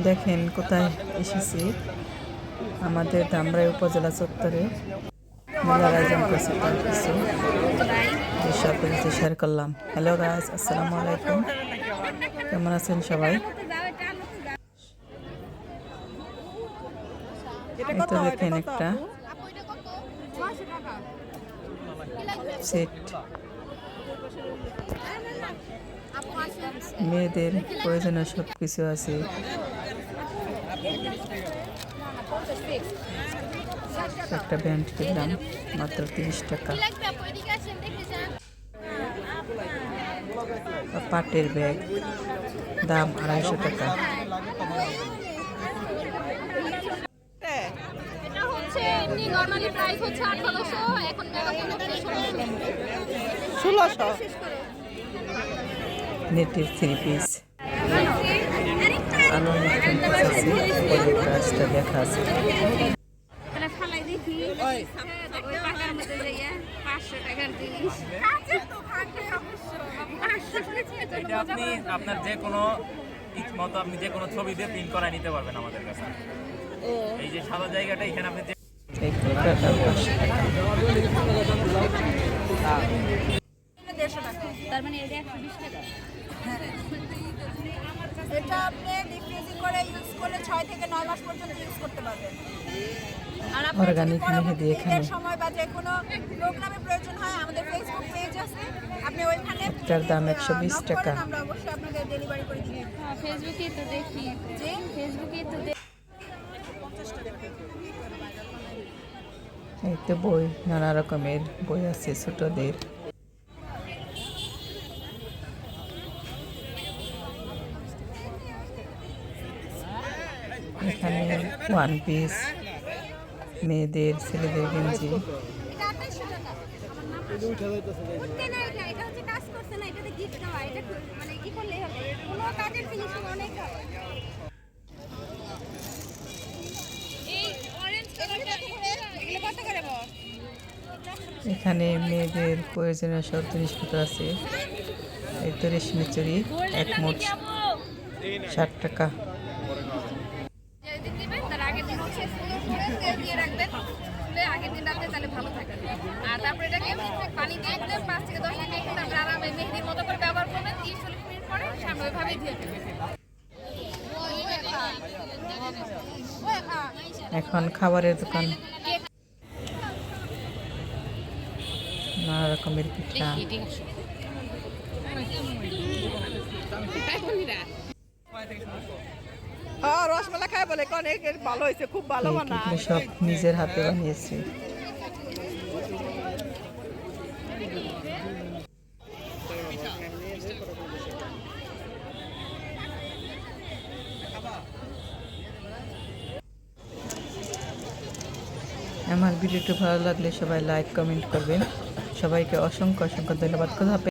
দেখেন কোথায় এসেছি, আমাদের ধামরাই উপজেলা চত্বরে মেলার আয়োজন করছে, তার কিছু দৃশ্য আপনাদের সাথে শেয়ার করলাম। হ্যালো গাইস, আসসালামু আলাইকুম, কেমন আছেন সবাই? এই তো দেখেন একটা সেট, মেয়েদের প্রয়োজনীয় সব কিছু আছে। একটা ব্যান্ড কিনলাম মাত্র 30 টাকা। পাটের ব্যাগ দাম 250 টাকা। নেটের 3 পিস গাছটা দেখা আছে। আপনি আপনার যে কোনো মতো আপনি যে কোনো ছবি দিয়ে প্রিন্ট করা নিতে পারবেন আমাদের কাছে। এই যে সাদা জায়গাটা এখানে আপনি তার মানে এটা 120 টাকা। এটা আপনি ডিপ ফ্রিজিং করে ইউজ করলে 6 থেকে 9 মাস পর্যন্ত ইউজ করতে পারবেন। আর অর্গানিক মেহেদি এখানে সময় বা যে কোনো প্রোগ্রামে প্রয়োজন হয় আমাদের ফেসবুক পেজ আছে, আপনি ওইখানে এটার দাম 120 টাকা। আমরা অবশ্যই আপনাদের ডেলিভারি করে দিই। হ্যাঁ, ফেসবুকে তো দেখি, যে ফেসবুকে তো এই তো বই, নানা রকমের বই আছে ছোটদের। এখানে ওয়ান পিস, মেয়েদের ছেলেদের গেঞ্জি। এখানে মেয়েদের প্রয়োজনীয় সব জিনিসপত্র আছে। এই তো রেশমি চুড়ি, এক মোট 60 টাকা। আগের দিন রাতে তাহলে ভালো থাকে। আর তারপরে এটাকে পানি দিয়ে 5 থেকে 10 মিনিট রেখে তারপরে আরামে মেহেদির মতো করে ব্যবহার করবেন। 30-40 মিনিট পরে সামনে ওইভাবেই ধুয়ে দেবেন। এখন খাবারের দোকান, নানা রকমের পিঠা। রসমালাই খাই বলে অনেক ভালো হয়েছে, খুব ভালো বানায়। সব নিজের হাতে বানিয়েছি। আমার ভিডিওটি ভালো লাগলে সবাই লাইক কমেন্ট করবেন। সবাইকে অসংখ্য অসংখ্য ধন্যবাদ।